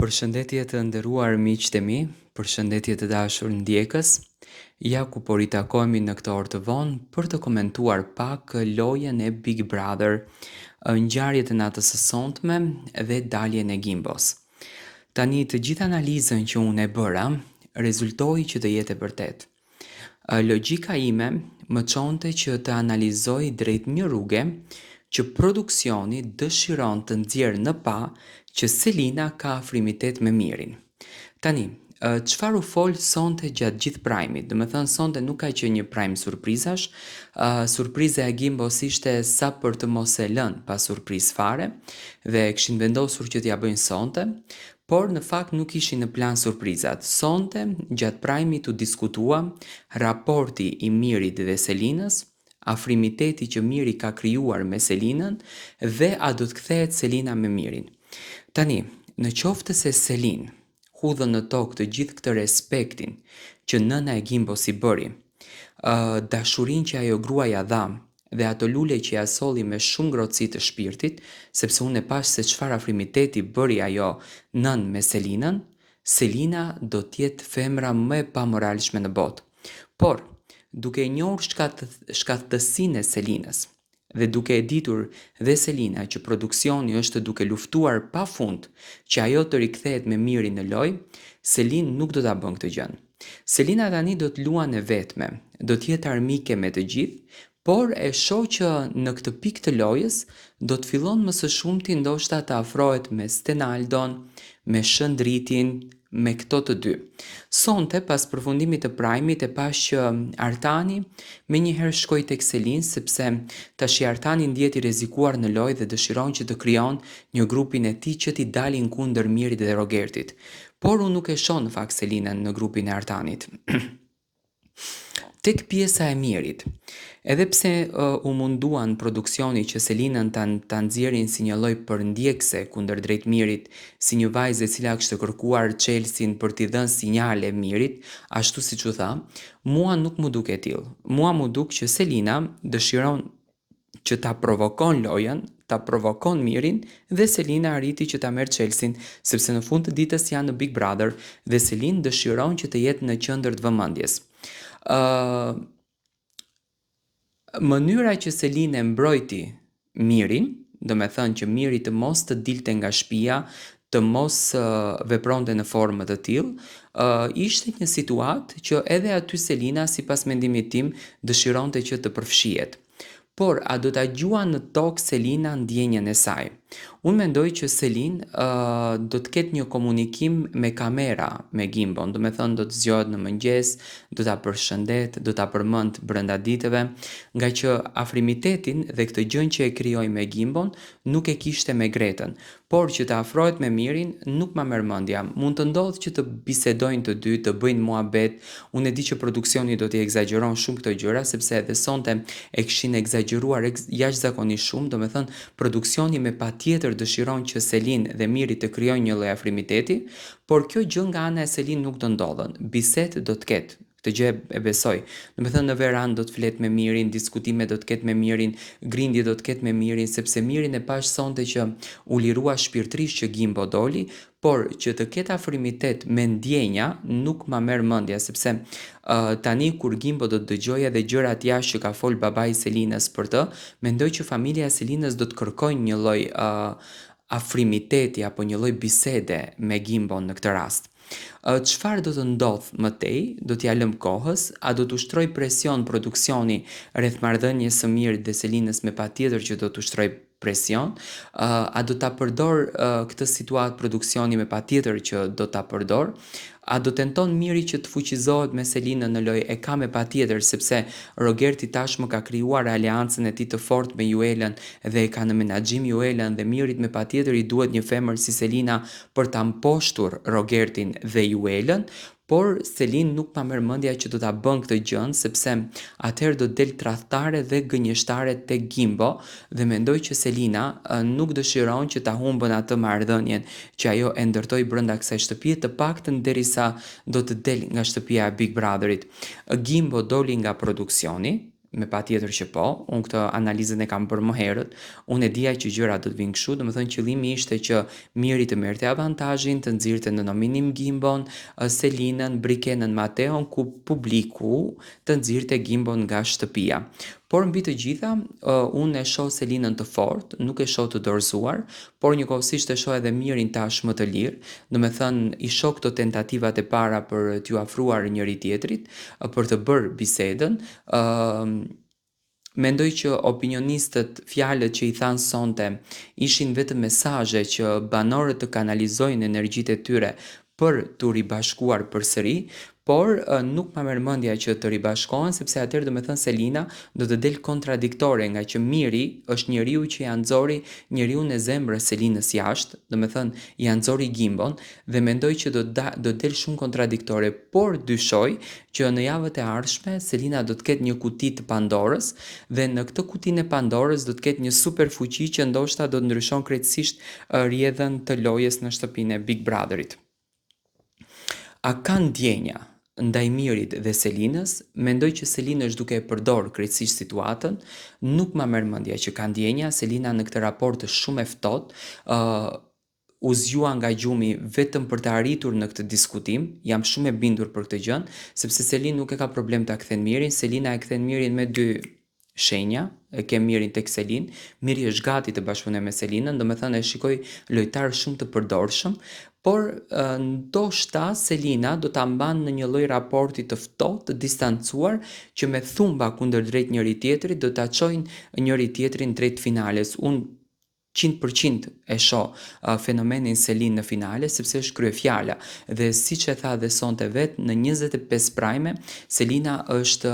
Përshëndetje të nderuar miqtë e mi, përshëndetje të dashur ndjekës. Ja ku po ritakohemi në këtë orë të vonë për të komentuar pak lojën e Big Brother, ngjarjet e natës së sonshme dhe daljen e Gimbos. Tani të gjithë analizën që unë e bëra, rezultoi që të jetë e vërtet. Logjika ime më çonte që të analizoj drejt një rruge që produksioni dëshiron të nxjerrë në pa që Selina ka afrimitet me Mirin. Tani, çfarë u fol sonte gjatë gjithë prajmit? Do me thënë sonte nuk ka që një prajm surprizash, surpriza e Gimbos ishte sa për të mos e lënë pa surprizë fare dhe kishin vendosur që t'ja bëjnë sonte, por në fakt nuk ishin në plan surprizat. Sonte, gjatë prajmit u diskutua raporti i Mirit dhe Selinës, afrimiteti që Miri ka krijuar me Selinën dhe a do të kthehet Selina me Mirin. Tani, në qoftë se Selin hudhën në tokë të gjithë këtë respektin që nëna e Gimbos i bëri, dashurin që ajo gruaja dha dhe ato lule që ja solli me shumë ngrohtësi të shpirtit, sepse unë e pash se çfarë afrimiteti bëri ajo nën me Selinën, Selina do t'jetë femra më e pamoralshme në botë. Por, duke e njohur shkathësinë e Selinës dhe duke e ditur dhe Selina që produksioni është duke luftuar pafund që ajo të rikthehet me Mirin në lojë, Selin nuk do ta bën këtë gjën. Selina tani do të luan e vetme, do të jetë armike me të gjithë, por e shoh që në këtë pikë të lojës do të fillon më së shumti ndoshta të afrohet me Stenaldon, me Shëndritin, me këto të dy. Sonte, pas përfundimit të prajmit, e pash që Artani me njëherë shkoj tek Selin, sepse tash Artani ndjet i rrezikuar në lojë dhe dëshiron që të krijon një grupin e tij që t'i dalin kundër Mirit dhe Rogertit. Por unë nuk e shoh në fakt Selinën në grupin e Artanit. Tek pjesa e Mirit, edhe pse u munduan produksioni që Selinën ta nxjerrin si një lloj përndjekse kundër drejt Mirit, si një vajzë e cila kishte kërkuar Chelsin për t'i dhënë sinjale Mirit, ashtu siç u tha, mua nuk mu duk e tillë. Mua mu duk që Selina dëshiron që ta provokon lojën, ta provokon Mirin dhe Selina arriti që ta merr Chelsin, sepse në fund të ditës janë në Big Brother dhe Selin dëshiron që të jetë në qendër të vëmendjes. Mënyra që Selin e mbrojti Mirin, do me thënë që Miri të mos të dilte nga shtëpia, të mos vepronte në formë të tillë, ishte një situatë që edhe aty Selina, sipas mendimit tim, dëshironte që të përfshihet. Por, a do ta gjua në tokë Selina ndjenjën e saj? Unë mendoj që Selin do të ketë një komunikim me kamera me Gimbon, do me thënë do të zgjohet në mëngjes, do ta përshëndet, do ta përmend brenda ditëve, nga që afrimitetin dhe këtë gjën që e krijoi me Gimbon nuk e kishte me Gretën, por që të afrohet me Mirin nuk ma merr mendja. Mund të ndodhë që të bisedojnë të dy, të bëjnë muhabet. Unë e di që produksioni do t'i egzageron shumë këto gjëra, sepse edhe sonte e kishin egzageruar jashtëzakonisht shumë, do me thënë produksioni me patjetër dëshiron që Selin dhe Miri të krijojnë një lloj afrimiteti, por kjo gjë nga ana e Selin nuk do ndodhen. Bisedë do të ketë. Këtë gjë e besoj. Do me thënë në verandë do të flet me Mirin, diskutime do të ketë me Mirin, grindje do të ketë me Mirin, sepse Mirin e pash sonte që u lirua shpirtërisht që Gimbo doli, por që të ketë afrimitet me ndjenja nuk ma merr mendja, sepse tani kur Gimbo do të dëgjojë edhe gjërat jashtë që ka fol babai i Selinës për të, mendoj që familja e Selinës do të kërkojnë një lloj afrimiteti apo një lloj bisede me Gimbon në këtë rast. Çfarë do të ndodhë më tej, do t'ja lëm kohës, a do të ushtroj presion produksioni rreth marrëdhënies së Mirit dhe Selinës, me patjetër që do të ushtroj presion, a do ta përdor këtë situatë produksioni, me patjetër që do ta përdor, a do tenton Miri që të fuqizohet me Selinën në lojë, e ka me patjetër, sepse Rogerti tashmë ka krijuar aleancën e tij të fortë me Juelën dhe e ka në menaxhim Juelën dhe Mirit me patjetër i duhet një femër si Selina për ta mposhtur Rogertin dhe Juelën, por Selin nuk pa merr mendja që do ta bën këtë gjën, sepse atëherë do del tradhtare dhe gënjeshtare tek Gimbo dhe mendoj që Selina nuk dëshiron që ta humbën atë marrëdhënien që ajo e ndërtoi brenda kësaj shtëpie, të paktën derisa do të del nga shtëpia e Big Brotherit. Gimbo doli nga produksioni, Me pa tjetër që po, unë këtë analizën e kam bërë më herët, unë e dija që gjëra do të vinë kështu, do më thënë qëllimi ishte që Miri të merrte avantazhin, të nxirrte në nominim Gimbon, Selinën, Brikenën, Mateon, ku publiku të nxirrte Gimbon nga shtëpia. Por mbi të gjitha, unë e shoh Selinën të fortë, nuk e shoh të dorëzuar, por njëkohësisht e shoh edhe Mirin tash më të lirë, do me thënë i shoh këto tentativat e para për t'ju afruar njëri tjetrit, për të bërë bisedën. Mendoj që opinionistët fjalët që i thanë sonte ishin vetëm mesazhe që banorët të kanalizojnë energjitë e tyre për t'u ribashkuar përsëri, por nuk ma merr mendja që të ribashkohen sepse atëherë do të thënë Selina do të del kontradiktore nga që Miri është njeriu që ja nxori njeriu në zemrën e Selinës jashtë, do të thënë ja nxori Gimbon dhe mendoj që do del shumë kontradiktore, por dyshoj që në javët e ardhshme Selina do të ketë një kuti të Pandorës dhe në këtë kutinë e Pandorës do të ketë një super fuqi që ndoshta do të ndryshon krejtësisht rrjedhën të lojës në shtëpinë e Big Brotherit. A ka ndjenja ndaj Mirit dhe Selinës? Mendoj që Selina është duke e përdorë krejtësisht situatën, nuk ma merr mendja që ka ndjenja. Selina në këtë raport është shumë e ftohtë, u zgjua nga gjumi vetëm për të arritur në këtë diskutim, jam shumë e bindur për këtë gjën, sepse Selin nuk e ka problem ta kthen Mirin, Selina e kthen Mirin me dy shenja, e ke Mirin tek Selin, Miri është gati të bashkëpunojë me Selinën, do me thënë e shikoj lojtar shumë të përdorshëm, por ndoshta Selina do ta mban në një lloj raporti të ftohtë, të distancuar, që me thumba kundërdrejt njëri tjetrit do ta çojnë njëri tjetrin drejt finales. Unë 100% e shoh fenomenin Selin në finale, sepse është kryefjala dhe siç e tha dhe sonte vet në 25 prajme, Selina është